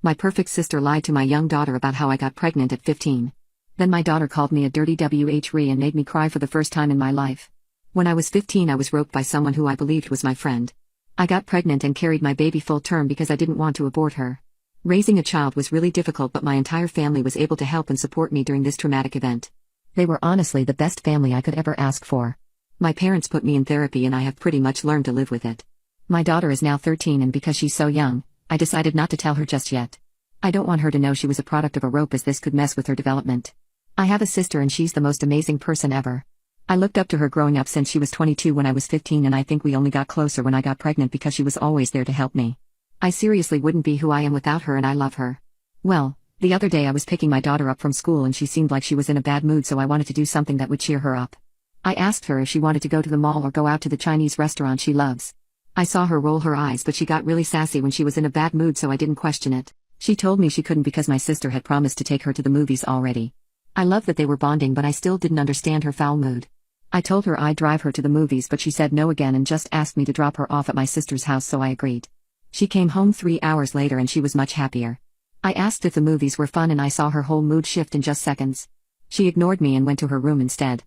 My perfect sister lied to my young daughter about how I got pregnant at 15. Then my daughter called me a dirty whore and made me cry for the first time in my life. When I was 15 I was roped by someone who I believed was my friend. I got pregnant and carried my baby full term because I didn't want to abort her. Raising a child was really difficult, but my entire family was able to help and support me during this traumatic event. They were honestly the best family I could ever ask for. My parents put me in therapy and I have pretty much learned to live with it. My daughter is now 13 and because she's so young, I decided not to tell her just yet. I don't want her to know she was a product of a rope, as this could mess with her development. I have a sister and she's the most amazing person ever. I looked up to her growing up since she was 22 when I was 15, and I think we only got closer when I got pregnant because she was always there to help me. I seriously wouldn't be who I am without her and I love her. Well, the other day I was picking my daughter up from school and she seemed like she was in a bad mood, so I wanted to do something that would cheer her up. I asked her if she wanted to go to the mall or go out to the Chinese restaurant she loves. I saw her roll her eyes, but she got really sassy when she was in a bad mood, so I didn't question it. She told me she couldn't because my sister had promised to take her to the movies already. I loved that they were bonding, but I still didn't understand her foul mood. I told her I'd drive her to the movies, but she said no again and just asked me to drop her off at my sister's house, so I agreed. She came home 3 hours later and she was much happier. I asked if the movies were fun and I saw her whole mood shift in just seconds. She ignored me and went to her room instead.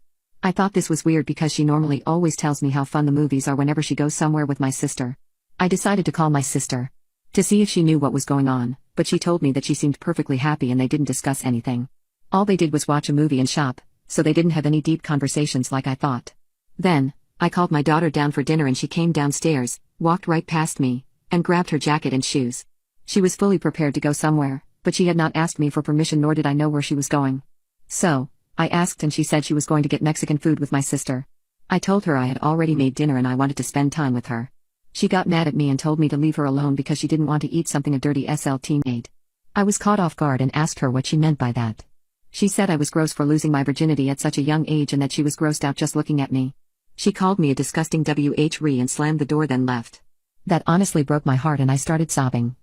I thought this was weird because she normally always tells me how fun the movies are whenever she goes somewhere with my sister. I decided to call my sister to see if she knew what was going on, but she told me that she seemed perfectly happy and they didn't discuss anything. All they did was watch a movie and shop, so they didn't have any deep conversations like I thought. Then, I called my daughter down for dinner and she came downstairs, walked right past me, and grabbed her jacket and shoes. She was fully prepared to go somewhere, but she had not asked me for permission, nor did I know where she was going. So, I asked and she said she was going to get Mexican food with my sister. I told her I had already made dinner and I wanted to spend time with her. She got mad at me and told me to leave her alone because she didn't want to eat something a dirty SLT made. I was caught off guard and asked her what she meant by that. She said I was gross for losing my virginity at such a young age and that she was grossed out just looking at me. She called me a disgusting whore and slammed the door, then left. That honestly broke my heart and I started sobbing.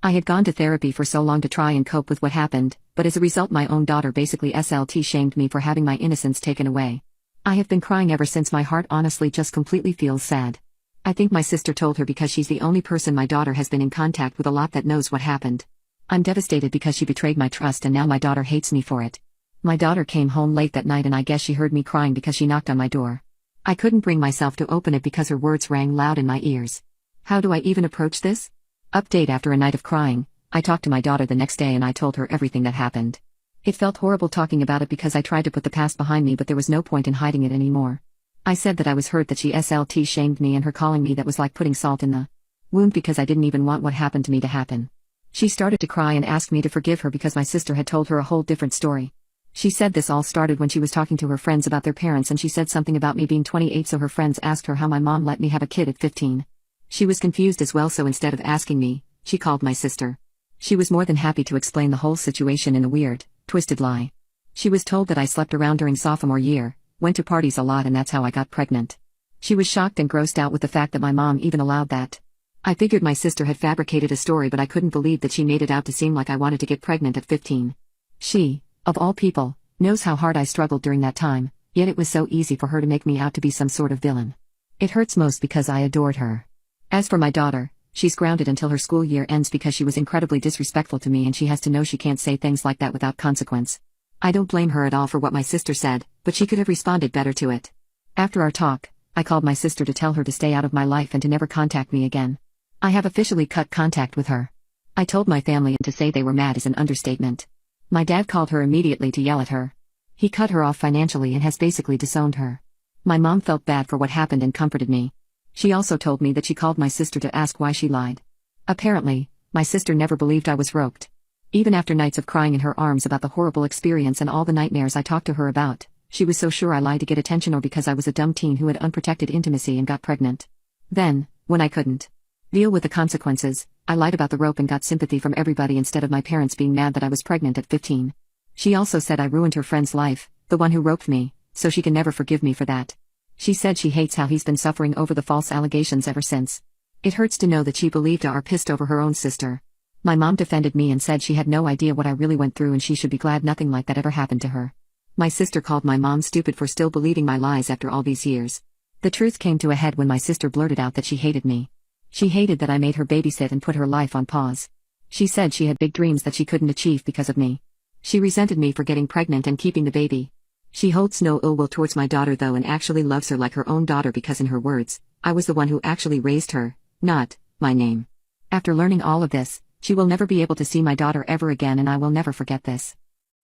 I had gone to therapy for so long to try and cope with what happened, but as a result my own daughter basically SLT shamed me for having my innocence taken away. I have been crying ever since. My heart honestly just completely feels sad. I think my sister told her because she's the only person my daughter has been in contact with a lot that knows what happened. I'm devastated because she betrayed my trust and now my daughter hates me for it. My daughter came home late that night and I guess she heard me crying because she knocked on my door. I couldn't bring myself to open it because her words rang loud in my ears. How do I even approach this? Update: after a night of crying, I talked to my daughter the next day and I told her everything that happened. It felt horrible talking about it because I tried to put the past behind me, but there was no point in hiding it anymore. I said that I was hurt that she SLT shamed me, and her calling me that was like putting salt in the wound because I didn't even want what happened to me to happen. She started to cry and asked me to forgive her because my sister had told her a whole different story. She said this all started when she was talking to her friends about their parents and she said something about me being 28, so her friends asked her how my mom let me have a kid at 15. She was confused as well, so instead of asking me, she called my sister. She was more than happy to explain the whole situation in a weird, twisted lie. She was told that I slept around during sophomore year, went to parties a lot, and that's how I got pregnant. She was shocked and grossed out with the fact that my mom even allowed that. I figured my sister had fabricated a story, but I couldn't believe that she made it out to seem like I wanted to get pregnant at 15. She, of all people, knows how hard I struggled during that time, yet it was so easy for her to make me out to be some sort of villain. It hurts most because I adored her. As for my daughter, she's grounded until her school year ends because she was incredibly disrespectful to me and she has to know she can't say things like that without consequence. I don't blame her at all for what my sister said, but she could have responded better to it. After our talk, I called my sister to tell her to stay out of my life and to never contact me again. I have officially cut contact with her. I told my family, and to say they were mad is an understatement. My dad called her immediately to yell at her. He cut her off financially and has basically disowned her. My mom felt bad for what happened and comforted me. She also told me that she called my sister to ask why she lied. Apparently, my sister never believed I was roped. Even after nights of crying in her arms about the horrible experience and all the nightmares I talked to her about, she was so sure I lied to get attention or because I was a dumb teen who had unprotected intimacy and got pregnant. Then, when I couldn't deal with the consequences, I lied about the rope and got sympathy from everybody instead of my parents being mad that I was pregnant at 15. She also said I ruined her friend's life, the one who roped me, so she can never forgive me for that. She said she hates how he's been suffering over the false allegations ever since. It hurts to know that she believed or pissed over her own sister. My mom defended me and said she had no idea what I really went through and she should be glad nothing like that ever happened to her. My sister called my mom stupid for still believing my lies after all these years. The truth came to a head when my sister blurted out that she hated me. She hated that I made her babysit and put her life on pause. She said she had big dreams that she couldn't achieve because of me. She resented me for getting pregnant and keeping the baby. She holds no ill will towards my daughter though and actually loves her like her own daughter because in her words, I was the one who actually raised her, not my name. After learning all of this, she will never be able to see my daughter ever again and I will never forget this.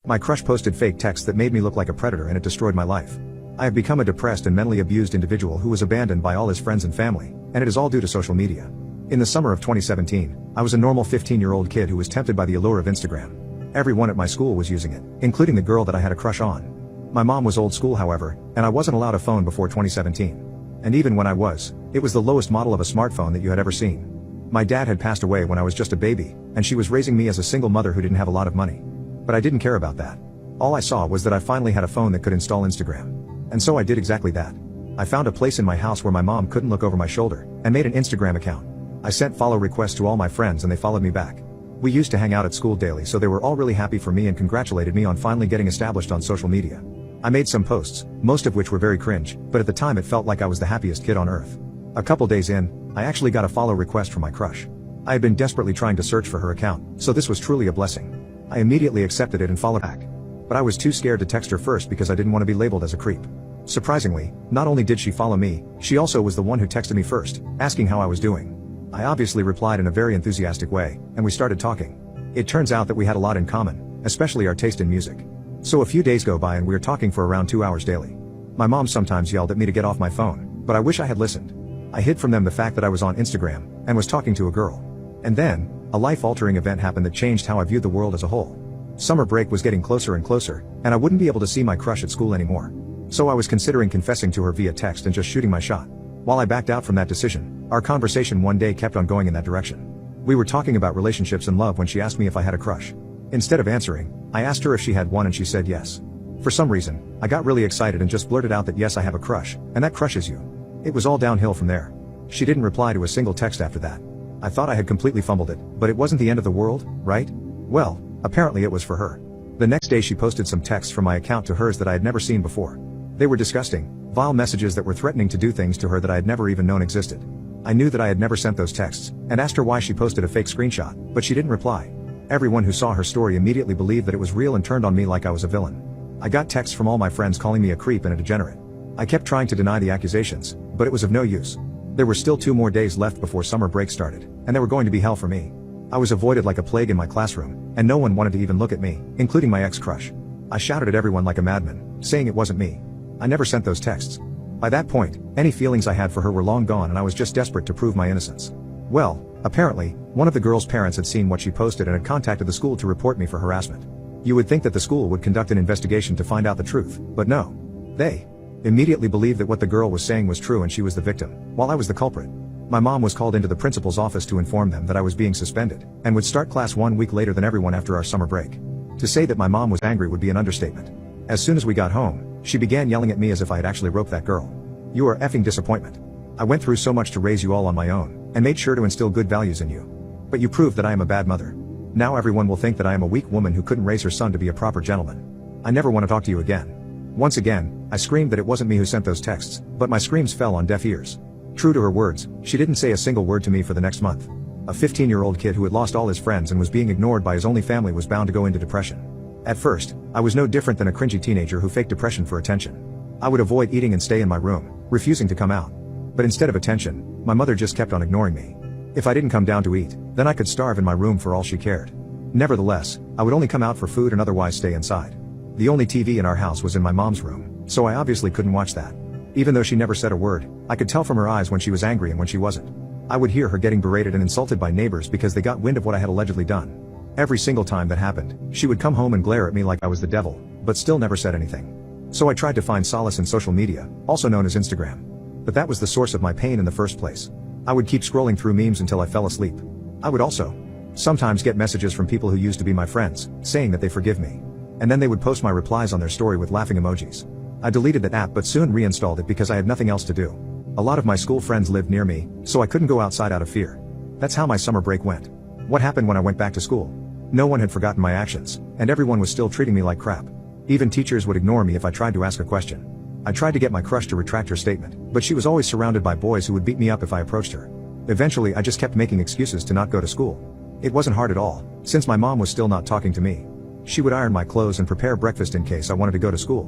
My crush posted fake texts that made me look like a predator and it destroyed my life. I have become a depressed and mentally abused individual who was abandoned by all his friends and family, and it is all due to social media. In the summer of 2017, I was a normal 15-year-old kid who was tempted by the allure of Instagram. Everyone at my school was using it, including the girl that I had a crush on. My mom was old school however, and I wasn't allowed a phone before 2017. And even when I was, it was the lowest model of a smartphone that you had ever seen. My dad had passed away when I was just a baby, and she was raising me as a single mother who didn't have a lot of money. But I didn't care about that. All I saw was that I finally had a phone that could install Instagram. And so I did exactly that. I found a place in my house where my mom couldn't look over my shoulder, and made an Instagram account. I sent follow requests to all my friends and they followed me back. We used to hang out at school daily so they were all really happy for me and congratulated me on finally getting established on social media. I made some posts, most of which were very cringe, but at the time it felt like I was the happiest kid on earth. A couple days in, I actually got a follow request from my crush. I had been desperately trying to search for her account, so this was truly a blessing. I immediately accepted it and followed back. But I was too scared to text her first because I didn't want to be labeled as a creep. Surprisingly, not only did she follow me, she also was the one who texted me first, asking how I was doing. I obviously replied in a very enthusiastic way, and we started talking. It turns out that we had a lot in common, especially our taste in music. So a few days go by and we were talking for around 2 hours daily. My mom sometimes yelled at me to get off my phone, but I wish I had listened. I hid from them the fact that I was on Instagram, and was talking to a girl. And then, a life-altering event happened that changed how I viewed the world as a whole. Summer break was getting closer and closer, and I wouldn't be able to see my crush at school anymore. So I was considering confessing to her via text and just shooting my shot. While I backed out from that decision, our conversation one day kept on going in that direction. We were talking about relationships and love when she asked me if I had a crush. Instead of answering, I asked her if she had one and she said yes. For some reason, I got really excited and just blurted out that yes, I have a crush, and that crush is you. It was all downhill from there. She didn't reply to a single text after that. I thought I had completely fumbled it, but it wasn't the end of the world, right? Well, apparently it was for her. The next day she posted some texts from my account to hers that I had never seen before. They were disgusting, vile messages that were threatening to do things to her that I had never even known existed. I knew that I had never sent those texts, and asked her why she posted a fake screenshot, but she didn't reply. Everyone who saw her story immediately believed that it was real and turned on me like I was a villain. I got texts from all my friends calling me a creep and a degenerate. I kept trying to deny the accusations, but it was of no use. There were still 2 more days left before summer break started, and they were going to be hell for me. I was avoided like a plague in my classroom, and no one wanted to even look at me, including my ex-crush. I shouted at everyone like a madman, saying it wasn't me. I never sent those texts. By that point, any feelings I had for her were long gone and I was just desperate to prove my innocence. Well, apparently, one of the girl's parents had seen what she posted and had contacted the school to report me for harassment. You would think that the school would conduct an investigation to find out the truth, but no. They immediately believed that what the girl was saying was true and she was the victim, while I was the culprit. My mom was called into the principal's office to inform them that I was being suspended, and would start class 1 week later than everyone after our summer break. To say that my mom was angry would be an understatement. As soon as we got home, she began yelling at me as if I had actually roped that girl. You are effing disappointment. I went through so much to raise you all on my own, and made sure to instill good values in you. But you proved that I am a bad mother. Now everyone will think that I am a weak woman who couldn't raise her son to be a proper gentleman. I never want to talk to you again. Once again, I screamed that it wasn't me who sent those texts, but my screams fell on deaf ears. True to her words, she didn't say a single word to me for the next month. A 15-year-old kid who had lost all his friends and was being ignored by his only family was bound to go into depression. At first, I was no different than a cringy teenager who faked depression for attention. I would avoid eating and stay in my room, refusing to come out. But instead of attention, my mother just kept on ignoring me. If I didn't come down to eat, then I could starve in my room for all she cared. Nevertheless, I would only come out for food and otherwise stay inside. The only TV in our house was in my mom's room, so I obviously couldn't watch that. Even though she never said a word, I could tell from her eyes when she was angry and when she wasn't. I would hear her getting berated and insulted by neighbors because they got wind of what I had allegedly done. Every single time that happened, she would come home and glare at me like I was the devil, but still never said anything. So I tried to find solace in social media, also known as Instagram. But that was the source of my pain in the first place. I would keep scrolling through memes until I fell asleep. I would also sometimes get messages from people who used to be my friends, saying that they forgive me. And then they would post my replies on their story with laughing emojis. I deleted that app but soon reinstalled it because I had nothing else to do. A lot of my school friends lived near me, so I couldn't go outside out of fear. That's how my summer break went. What happened when I went back to school? No one had forgotten my actions, and everyone was still treating me like crap. Even teachers would ignore me if I tried to ask a question. I tried to get my crush to retract her statement, but she was always surrounded by boys who would beat me up if I approached her. Eventually I just kept making excuses to not go to school. It wasn't hard at all, since my mom was still not talking to me. She would iron my clothes and prepare breakfast in case I wanted to go to school.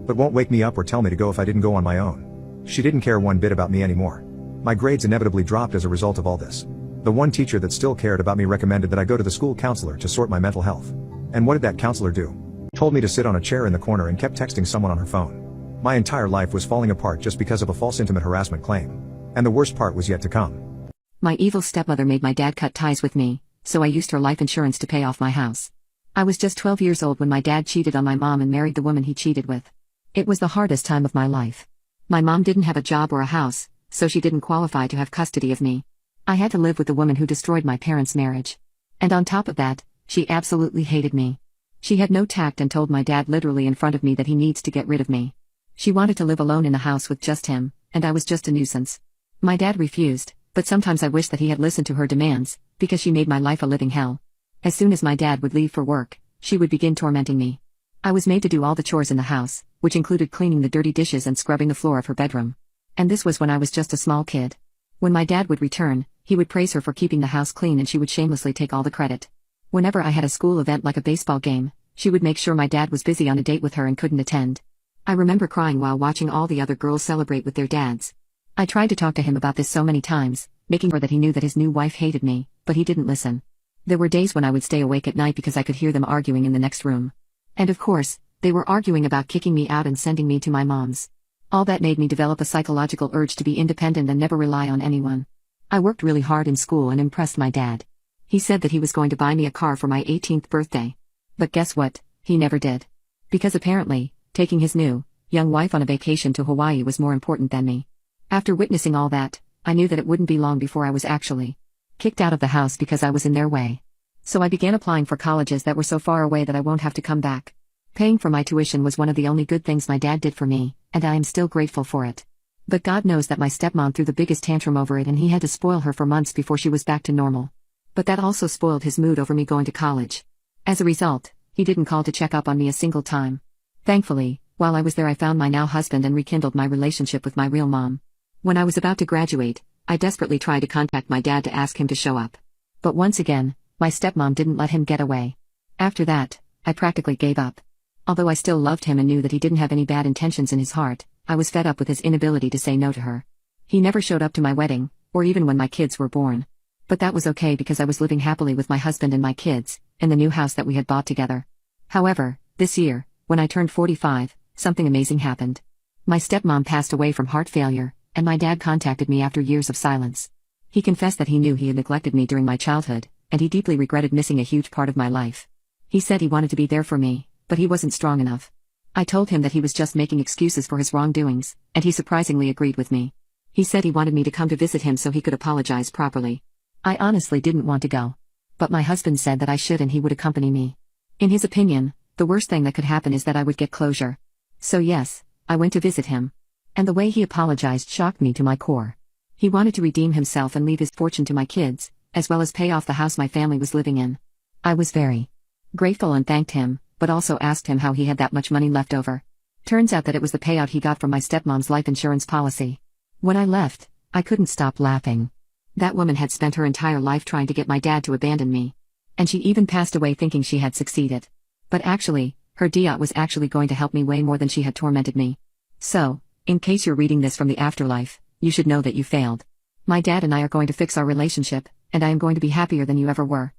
But won't wake me up or tell me to go if I didn't go on my own. She didn't care one bit about me anymore. My grades inevitably dropped as a result of all this. The one teacher that still cared about me recommended that I go to the school counselor to sort my mental health. And what did that counselor do? Told me to sit on a chair in the corner and kept texting someone on her phone. My entire life was falling apart just because of a false intimate harassment claim. And the worst part was yet to come. My evil stepmother made my dad cut ties with me, so I used her life insurance to pay off my house. I was just 12 years old when my dad cheated on my mom and married the woman he cheated with. It was the hardest time of my life. My mom didn't have a job or a house, so she didn't qualify to have custody of me. I had to live with the woman who destroyed my parents' marriage. And on top of that, she absolutely hated me. She had no tact and told my dad literally in front of me that he needs to get rid of me. She wanted to live alone in the house with just him, and I was just a nuisance. My dad refused, but sometimes I wish that he had listened to her demands, because she made my life a living hell. As soon as my dad would leave for work, she would begin tormenting me. I was made to do all the chores in the house, which included cleaning the dirty dishes and scrubbing the floor of her bedroom. And this was when I was just a small kid. When my dad would return, he would praise her for keeping the house clean and she would shamelessly take all the credit. Whenever I had a school event like a baseball game, she would make sure my dad was busy on a date with her and couldn't attend. I remember crying while watching all the other girls celebrate with their dads. I tried to talk to him about this so many times, making sure that he knew that his new wife hated me, but he didn't listen. There were days when I would stay awake at night because I could hear them arguing in the next room. And of course, they were arguing about kicking me out and sending me to my mom's. All that made me develop a psychological urge to be independent and never rely on anyone. I worked really hard in school and impressed my dad. He said that he was going to buy me a car for my 18th birthday. But guess what? He never did. Because apparently, taking his new, young wife on a vacation to Hawaii was more important than me. After witnessing all that, I knew that it wouldn't be long before I was actually kicked out of the house because I was in their way. So I began applying for colleges that were so far away that I won't have to come back. Paying for my tuition was one of the only good things my dad did for me, and I am still grateful for it. But God knows that my stepmom threw the biggest tantrum over it and he had to spoil her for months before she was back to normal. But that also spoiled his mood over me going to college. As a result, he didn't call to check up on me a single time. Thankfully, while I was there I found my now husband and rekindled my relationship with my real mom. When I was about to graduate, I desperately tried to contact my dad to ask him to show up. But once again, my stepmom didn't let him get away. After that, I practically gave up. Although I still loved him and knew that he didn't have any bad intentions in his heart, I was fed up with his inability to say no to her. He never showed up to my wedding, or even when my kids were born. But that was okay because I was living happily with my husband and my kids, in the new house that we had bought together. However, this year, when I turned 45, something amazing happened. My stepmom passed away from heart failure, and my dad contacted me after years of silence. He confessed that he knew he had neglected me during my childhood, and he deeply regretted missing a huge part of my life. He said he wanted to be there for me, but he wasn't strong enough. I told him that he was just making excuses for his wrongdoings, and he surprisingly agreed with me. He said he wanted me to come to visit him so he could apologize properly. I honestly didn't want to go. But my husband said that I should and he would accompany me. In his opinion, the worst thing that could happen is that I would get closure. So yes, I went to visit him. And the way he apologized shocked me to my core. He wanted to redeem himself and leave his fortune to my kids, as well as pay off the house my family was living in. I was very grateful and thanked him, but also asked him how he had that much money left over. Turns out that it was the payout he got from my stepmom's life insurance policy. When I left, I couldn't stop laughing. That woman had spent her entire life trying to get my dad to abandon me. And she even passed away thinking she had succeeded. But actually, her diat was actually going to help me way more than she had tormented me. So, in case you're reading this from the afterlife, you should know that you failed. My dad and I are going to fix our relationship, and I am going to be happier than you ever were.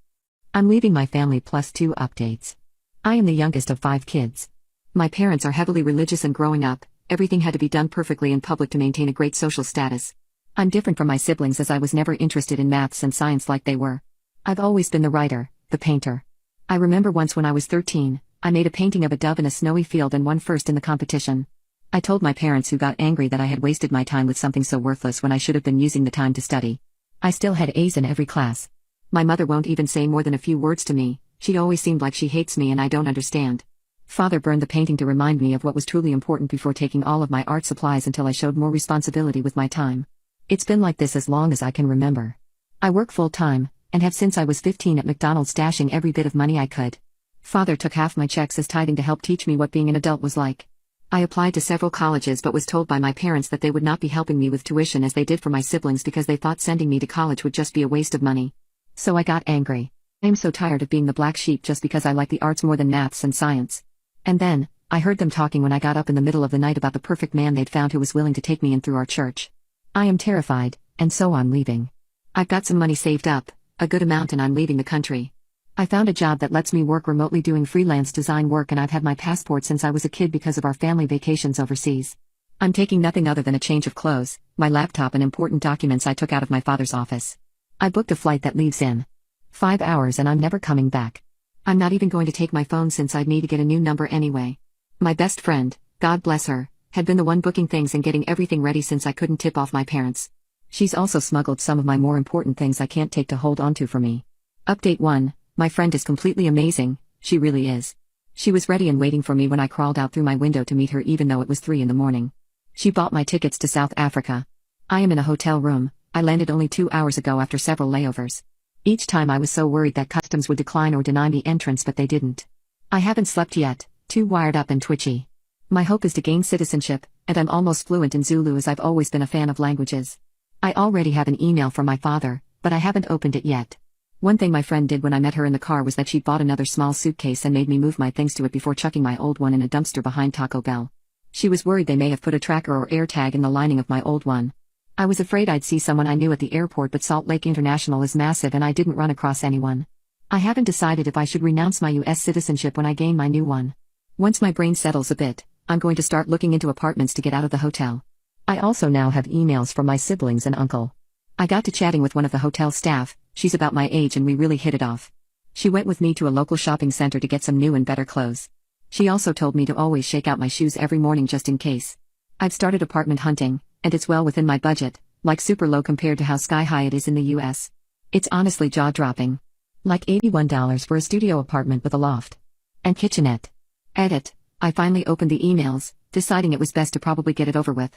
I'm leaving my family plus 2 updates. I am the youngest of 5 kids. My parents are heavily religious and growing up, everything had to be done perfectly in public to maintain a great social status. I'm different from my siblings as I was never interested in maths and science like they were. I've always been the writer, the painter. I remember once when I was 13, I made a painting of a dove in a snowy field and won first in the competition. I told my parents, who got angry that I had wasted my time with something so worthless when I should have been using the time to study. I still had A's in every class. My mother won't even say more than a few words to me, she always seemed like she hates me and I don't understand. Father burned the painting to remind me of what was truly important before taking all of my art supplies until I showed more responsibility with my time. It's been like this as long as I can remember. I work full-time, and have since I was 15 at McDonald's, stashing every bit of money I could. Father took half my checks as tithing to help teach me what being an adult was like. I applied to several colleges but was told by my parents that they would not be helping me with tuition as they did for my siblings because they thought sending me to college would just be a waste of money. So I got angry. I am so tired of being the black sheep just because I like the arts more than maths and science. And then, I heard them talking when I got up in the middle of the night about the perfect man they'd found who was willing to take me in through our church. I am terrified, and so I'm leaving. I've got some money saved up, a good amount, and I'm leaving the country. I found a job that lets me work remotely doing freelance design work, and I've had my passport since I was a kid because of our family vacations overseas. I'm taking nothing other than a change of clothes, my laptop, and important documents I took out of my father's office. I booked a flight that leaves in 5 hours, and I'm never coming back. I'm not even going to take my phone since I'd need to get a new number anyway. My best friend, God bless her, had been the one booking things and getting everything ready since I couldn't tip off my parents. She's also smuggled some of my more important things I can't take to hold onto for me. Update 1, my friend is completely amazing, she really is. She was ready and waiting for me when I crawled out through my window to meet her even though it was 3 in the morning. She bought my tickets to South Africa. I am in a hotel room. I landed only 2 hours ago after several layovers. Each time I was so worried that customs would decline or deny me entrance, but they didn't. I haven't slept yet, too wired up and twitchy. My hope is to gain citizenship, and I'm almost fluent in Zulu as I've always been a fan of languages. I already have an email from my father, but I haven't opened it yet. One thing my friend did when I met her in the car was that she bought another small suitcase and made me move my things to it before chucking my old one in a dumpster behind Taco Bell. She was worried they may have put a tracker or AirTag in the lining of my old one. I was afraid I'd see someone I knew at the airport, but Salt Lake International is massive and I didn't run across anyone. I haven't decided if I should renounce my US citizenship when I gain my new one. Once my brain settles a bit, I'm going to start looking into apartments to get out of the hotel. I also now have emails from my siblings and uncle. I got to chatting with one of the hotel staff. She's about my age and we really hit it off. She went with me to a local shopping center to get some new and better clothes. She also told me to always shake out my shoes every morning just in case. I've started apartment hunting, and it's well within my budget, like super low compared to how sky-high it is in the US. It's honestly jaw-dropping. Like $81 for a studio apartment with a loft and kitchenette. Edit. I finally opened the emails, deciding it was best to probably get it over with.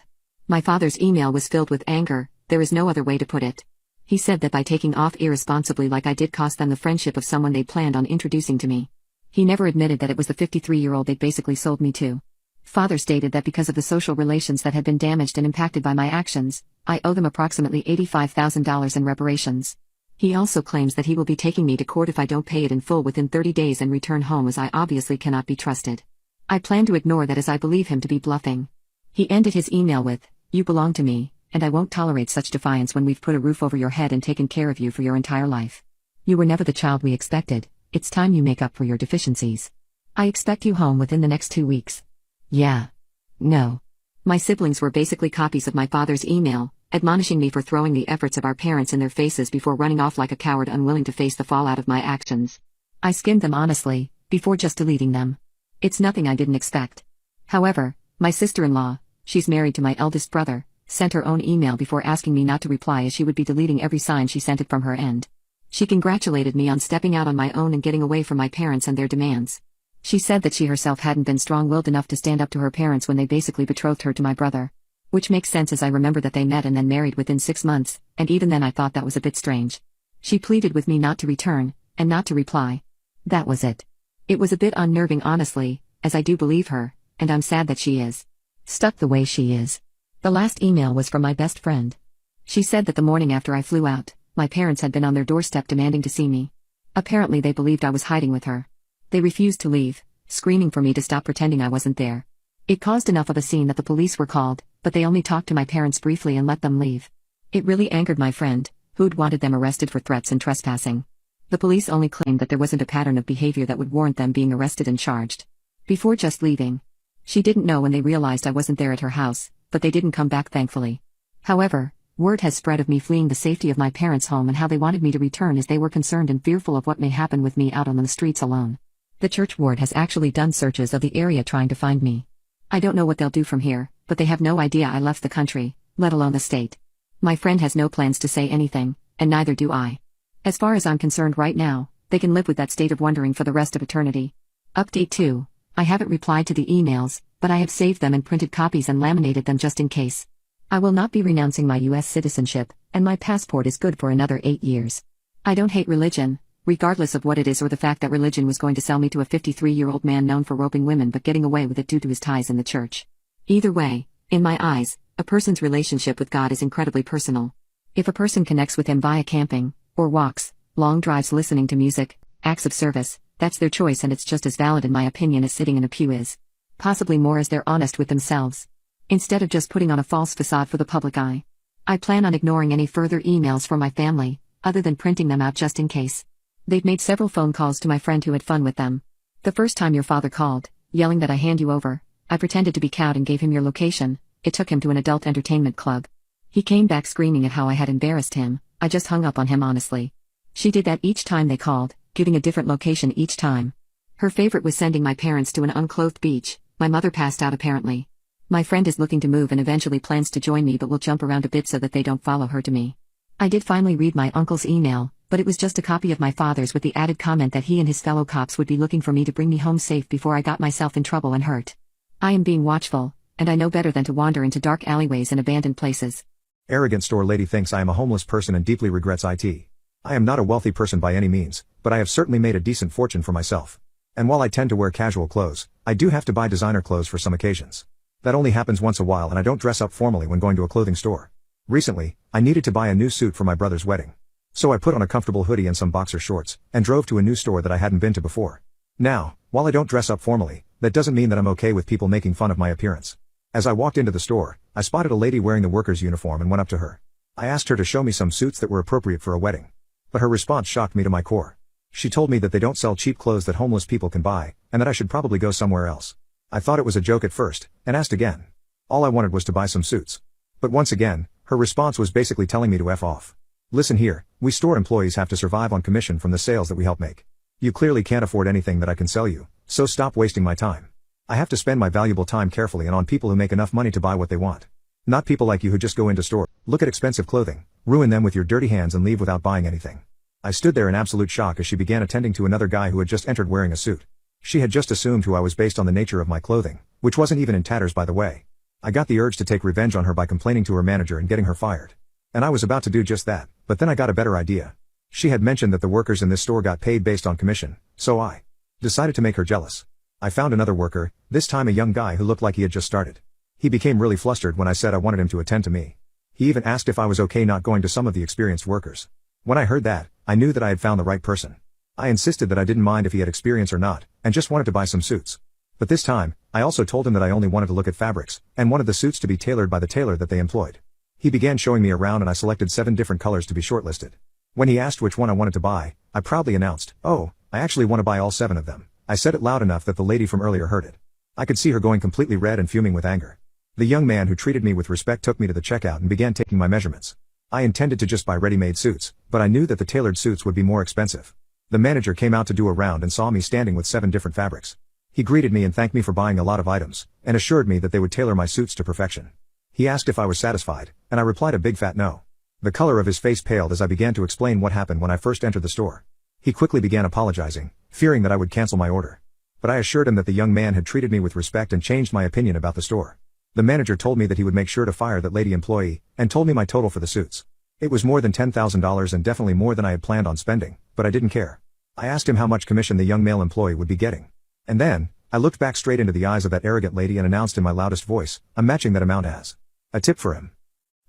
My father's email was filled with anger, there is no other way to put it. He said that by taking off irresponsibly like I did cost them the friendship of someone they planned on introducing to me. He never admitted that it was the 53-year-old they'd basically sold me to. Father stated that because of the social relations that had been damaged and impacted by my actions, I owe them approximately $85,000 in reparations. He also claims that he will be taking me to court if I don't pay it in full within 30 days and return home, as I obviously cannot be trusted. I plan to ignore that as I believe him to be bluffing. He ended his email with, "You belong to me, and I won't tolerate such defiance when we've put a roof over your head and taken care of you for your entire life. You were never the child we expected. It's time you make up for your deficiencies. I expect you home within the next 2 weeks." Yeah. No. My siblings were basically copies of my father's email, admonishing me for throwing the efforts of our parents in their faces before running off like a coward unwilling to face the fallout of my actions. I skimmed them honestly, before just deleting them. It's nothing I didn't expect. However, my sister-in-law, she's married to my eldest brother, sent her own email before asking me not to reply as she would be deleting every sign she sent it from her end. She congratulated me on stepping out on my own and getting away from my parents and their demands. She said that she herself hadn't been strong-willed enough to stand up to her parents when they basically betrothed her to my brother. Which makes sense as I remember that they met and then married within 6 months, and even then I thought that was a bit strange. She pleaded with me not to return, and not to reply. That was it. It was a bit unnerving honestly, as I do believe her, and I'm sad that she is stuck the way she is. The last email was from my best friend. She said that the morning after I flew out, my parents had been on their doorstep demanding to see me. Apparently they believed I was hiding with her. They refused to leave, screaming for me to stop pretending I wasn't there. It caused enough of a scene that the police were called, but they only talked to my parents briefly and let them leave. It really angered my friend, who'd wanted them arrested for threats and trespassing. The police only claimed that there wasn't a pattern of behavior that would warrant them being arrested and charged. Before just leaving. She didn't know when they realized I wasn't there at her house, but they didn't come back thankfully. However, word has spread of me fleeing the safety of my parents' home and how they wanted me to return as they were concerned and fearful of what may happen with me out on the streets alone. The church ward has actually done searches of the area trying to find me. I don't know what they'll do from here, but they have no idea I left the country, let alone the state. My friend has no plans to say anything, and neither do I. As far as I'm concerned right now, they can live with that state of wondering for the rest of eternity. Update 2. I haven't replied to the emails, but I have saved them and printed copies and laminated them just in case. I will not be renouncing my US citizenship, and my passport is good for another 8 years. I don't hate religion, regardless of what it is or the fact that religion was going to sell me to a 53-year-old man known for roping women but getting away with it due to his ties in the church. Either way, in my eyes, a person's relationship with God is incredibly personal. If a person connects with him via camping, or walks, long drives listening to music, acts of service, that's their choice and it's just as valid in my opinion as sitting in a pew is. Possibly more as they're honest with themselves. Instead of just putting on a false facade for the public eye. I plan on ignoring any further emails from my family, other than printing them out just in case. They've made several phone calls to my friend who had fun with them. The first time your father called, yelling that I hand you over, I pretended to be cowed and gave him your location. It took him to an adult entertainment club. He came back screaming at how I had embarrassed him. I just hung up on him honestly. She did that each time they called, giving a different location each time. Her favorite was sending my parents to an unclothed beach. My mother passed out apparently. My friend is looking to move and eventually plans to join me but will jump around a bit so that they don't follow her to me. I did finally read my uncle's email, but it was just a copy of my father's with the added comment that he and his fellow cops would be looking for me to bring me home safe before I got myself in trouble and hurt. I am being watchful, and I know better than to wander into dark alleyways and abandoned places. Arrogant store lady thinks I am a homeless person and deeply regrets it. I am not a wealthy person by any means, but I have certainly made a decent fortune for myself. And while I tend to wear casual clothes, I do have to buy designer clothes for some occasions. That only happens once a while and I don't dress up formally when going to a clothing store. Recently, I needed to buy a new suit for my brother's wedding. So I put on a comfortable hoodie and some boxer shorts, and drove to a new store that I hadn't been to before. Now, while I don't dress up formally, that doesn't mean that I'm okay with people making fun of my appearance. As I walked into the store, I spotted a lady wearing the worker's uniform and went up to her. I asked her to show me some suits that were appropriate for a wedding. But her response shocked me to my core. She told me that they don't sell cheap clothes that homeless people can buy, and that I should probably go somewhere else. I thought it was a joke at first, and asked again. All I wanted was to buy some suits. But once again, her response was basically telling me to F off. Listen here, we store employees have to survive on commission from the sales that we help make. You clearly can't afford anything that I can sell you, so stop wasting my time. I have to spend my valuable time carefully and on people who make enough money to buy what they want. Not people like you who just go into store, look at expensive clothing, ruin them with your dirty hands and leave without buying anything. I stood there in absolute shock as she began attending to another guy who had just entered wearing a suit. She had just assumed who I was based on the nature of my clothing, which wasn't even in tatters by the way. I got the urge to take revenge on her by complaining to her manager and getting her fired. And I was about to do just that, but then I got a better idea. She had mentioned that the workers in this store got paid based on commission, so I decided to make her jealous. I found another worker, this time a young guy who looked like he had just started. He became really flustered when I said I wanted him to attend to me. He even asked if I was okay not going to some of the experienced workers. When I heard that, I knew that I had found the right person. I insisted that I didn't mind if he had experience or not, and just wanted to buy some suits. But this time, I also told him that I only wanted to look at fabrics, and wanted the suits to be tailored by the tailor that they employed. He began showing me around and I selected 7 different colors to be shortlisted. When he asked which one I wanted to buy, I proudly announced, "Oh, I actually want to buy all 7 of them." I said it loud enough that the lady from earlier heard it. I could see her going completely red and fuming with anger. The young man who treated me with respect took me to the checkout and began taking my measurements. I intended to just buy ready-made suits, but I knew that the tailored suits would be more expensive. The manager came out to do a round and saw me standing with 7 different fabrics. He greeted me and thanked me for buying a lot of items, and assured me that they would tailor my suits to perfection. He asked if I was satisfied, and I replied a big fat no. The color of his face paled as I began to explain what happened when I first entered the store. He quickly began apologizing, fearing that I would cancel my order. But I assured him that the young man had treated me with respect and changed my opinion about the store. The manager told me that he would make sure to fire that lady employee, and told me my total for the suits. It was more than $10,000 and definitely more than I had planned on spending, but I didn't care. I asked him how much commission the young male employee would be getting. And then, I looked back straight into the eyes of that arrogant lady and announced in my loudest voice, "I'm matching that amount as a tip for him."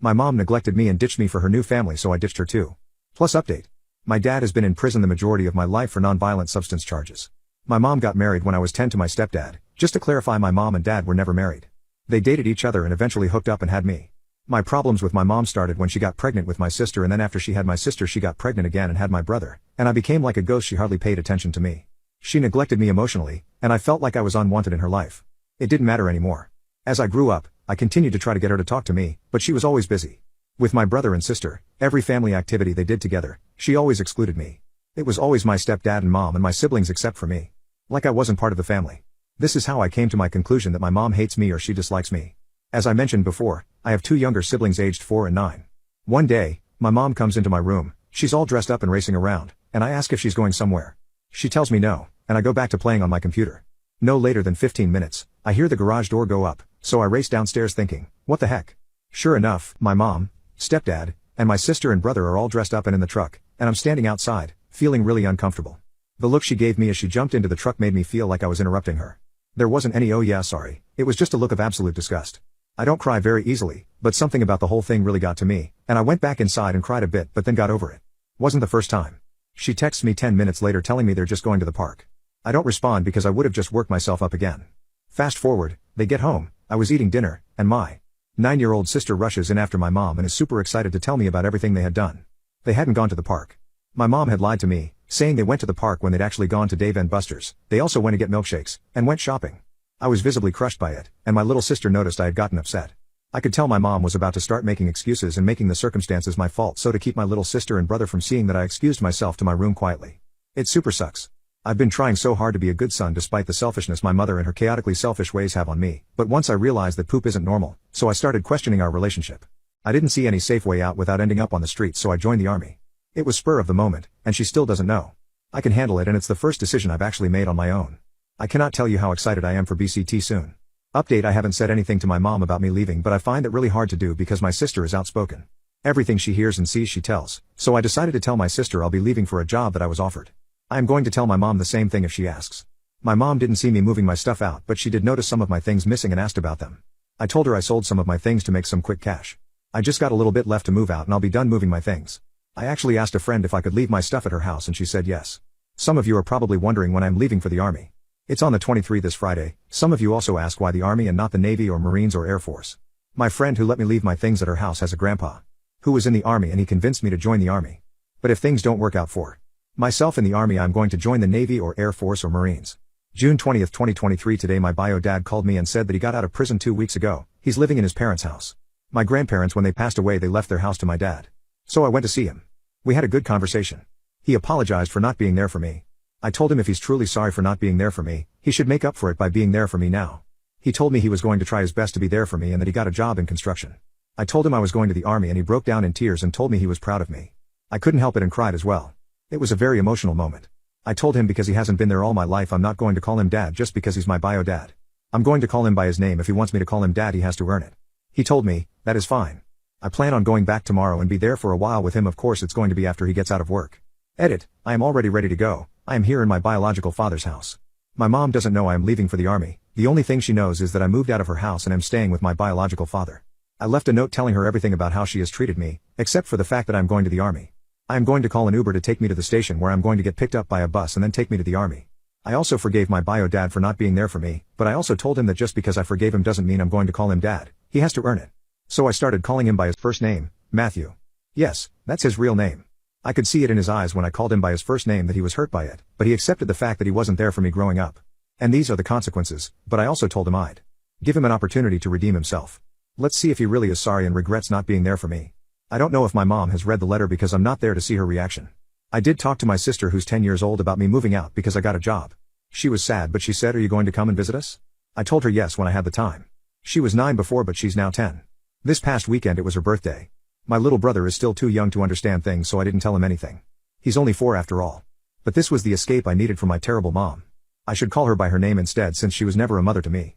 My mom neglected me and ditched me for her new family, so I ditched her too. Plus update. My dad has been in prison the majority of my life for non-violent substance charges. My mom got married when I was 10 to my stepdad. Just to clarify, my mom and dad were never married. They dated each other and eventually hooked up and had me. My problems with my mom started when she got pregnant with my sister, and then after she had my sister she got pregnant again and had my brother, and I became like a ghost. She hardly paid attention to me. She neglected me emotionally, and I felt like I was unwanted in her life. It didn't matter anymore. As I grew up, I continued to try to get her to talk to me, but she was always busy. With my brother and sister, every family activity they did together, she always excluded me. It was always my stepdad and mom and my siblings except for me. Like I wasn't part of the family. This is how I came to my conclusion that my mom hates me or she dislikes me. As I mentioned before, I have 2 younger siblings aged 4 and 9. One day, my mom comes into my room, she's all dressed up and racing around, and I ask if she's going somewhere. She tells me no, and I go back to playing on my computer. No later than 15 minutes, I hear the garage door go up, so I race downstairs thinking, what the heck? Sure enough, my mom, stepdad, and my sister and brother are all dressed up and in the truck, and I'm standing outside, feeling really uncomfortable. The look she gave me as she jumped into the truck made me feel like I was interrupting her. There wasn't any "oh yeah, sorry," it was just a look of absolute disgust. I don't cry very easily, but something about the whole thing really got to me, and I went back inside and cried a bit but then got over it. Wasn't the first time. She texts me 10 minutes later telling me they're just going to the park. I don't respond because I would have just worked myself up again. Fast forward, they get home, I was eating dinner, and my 9-year-old sister rushes in after my mom and is super excited to tell me about everything they had done. They hadn't gone to the park. My mom had lied to me, saying they went to the park when they'd actually gone to Dave & Buster's. They also went to get milkshakes, and went shopping. I was visibly crushed by it, and my little sister noticed I had gotten upset. I could tell my mom was about to start making excuses and making the circumstances my fault, so to keep my little sister and brother from seeing that, I excused myself to my room quietly. It super sucks. I've been trying so hard to be a good son despite the selfishness my mother and her chaotically selfish ways have on me, but once I realized that poop isn't normal, so I started questioning our relationship. I didn't see any safe way out without ending up on the streets, so I joined the army. It was spur of the moment, and she still doesn't know. I can handle it, and it's the first decision I've actually made on my own. I cannot tell you how excited I am for BCT soon. Update: I haven't said anything to my mom about me leaving, but I find it really hard to do because my sister is outspoken. Everything she hears and sees she tells, so I decided to tell my sister I'll be leaving for a job that I was offered. I am going to tell my mom the same thing if she asks. My mom didn't see me moving my stuff out, but she did notice some of my things missing and asked about them. I told her I sold some of my things to make some quick cash. I just got a little bit left to move out and I'll be done moving my things. I actually asked a friend if I could leave my stuff at her house and she said yes. Some of you are probably wondering when I'm leaving for the army. It's on the 23rd this Friday. Some of you also ask why the army and not the Navy or Marines or Air Force. My friend who let me leave my things at her house has a grandpa who was in the army, and he convinced me to join the army. But if things don't work out for myself in the army, I'm going to join the Navy or Air Force or Marines. June 20th, 2023. Today my bio dad called me and said that he got out of prison 2 weeks ago. He's living in his parents' house. My grandparents, when they passed away, they left their house to my dad. So I went to see him. We had a good conversation. He apologized for not being there for me. I told him if he's truly sorry for not being there for me, he should make up for it by being there for me now. He told me he was going to try his best to be there for me and that he got a job in construction. I told him I was going to the army and he broke down in tears and told me he was proud of me. I couldn't help it and cried as well. It was a very emotional moment. I told him because he hasn't been there all my life, I'm not going to call him dad just because he's my bio dad. I'm going to call him by his name. If he wants me to call him dad, he has to earn it. He told me, that is fine. I plan on going back tomorrow and be there for a while with him. Of course it's going to be after he gets out of work. Edit: I am already ready to go. I am here in my biological father's house. My mom doesn't know I am leaving for the army. The only thing she knows is that I moved out of her house and am staying with my biological father. I left a note telling her everything about how she has treated me, except for the fact that I am going to the army. I am going to call an Uber to take me to the station where I'm going to get picked up by a bus and then take me to the army. I also forgave my bio dad for not being there for me, but I also told him that just because I forgave him doesn't mean I'm going to call him dad. He has to earn it. So I started calling him by his first name, Matthew. Yes, that's his real name. I could see it in his eyes when I called him by his first name that he was hurt by it, but he accepted the fact that he wasn't there for me growing up. And these are the consequences, but I also told him I'd give him an opportunity to redeem himself. Let's see if he really is sorry and regrets not being there for me. I don't know if my mom has read the letter because I'm not there to see her reaction. I did talk to my sister who's 10 years old about me moving out because I got a job. She was sad, but she said, "Are you going to come and visit us?" I told her yes when I had the time. She was 9 before, but she's now 10. This past weekend it was her birthday. My little brother is still too young to understand things, so I didn't tell him anything. He's only 4 after all. But this was the escape I needed from my terrible mom. I should call her by her name instead, since she was never a mother to me.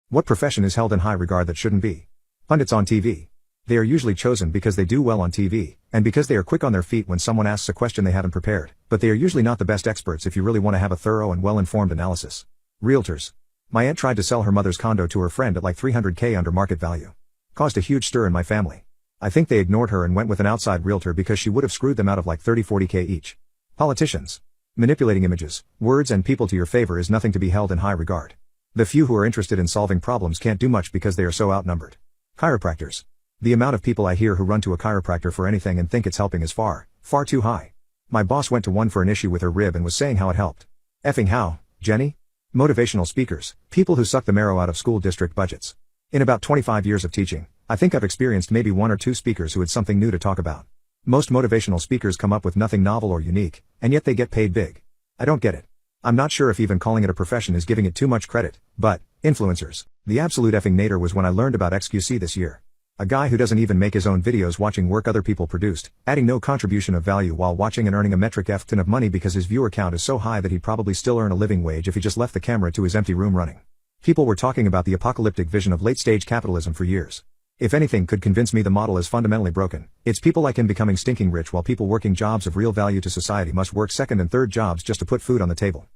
What profession is held in high regard that shouldn't be? Pundits on TV. They are usually chosen because they do well on TV, and because they are quick on their feet when someone asks a question they haven't prepared, but they are usually not the best experts if you really want to have a thorough and well-informed analysis. Realtors. My aunt tried to sell her mother's condo to her friend at like $300K under market value. Caused a huge stir in my family. I think they ignored her and went with an outside realtor because she would have screwed them out of like 30-40K each. Politicians. Manipulating images, words and people to your favor is nothing to be held in high regard. The few who are interested in solving problems can't do much because they are so outnumbered. Chiropractors. The amount of people I hear who run to a chiropractor for anything and think it's helping is far, far too high. My boss went to one for an issue with her rib and was saying how it helped. Effing how, Jenny? Motivational speakers, people who suck the marrow out of school district budgets. In about 25 years of teaching, I think I've experienced maybe 1 or 2 speakers who had something new to talk about. Most motivational speakers come up with nothing novel or unique, and yet they get paid big. I don't get it. I'm not sure if even calling it a profession is giving it too much credit, but, influencers. The absolute effing nadir was when I learned about XQC this year. A guy who doesn't even make his own videos watching work other people produced, adding no contribution of value while watching and earning a metric F ton of money because his viewer count is so high that he'd probably still earn a living wage if he just left the camera to his empty room running. People were talking about the apocalyptic vision of late-stage capitalism for years. If anything could convince me the model is fundamentally broken, it's people like him becoming stinking rich while people working jobs of real value to society must work second and third jobs just to put food on the table.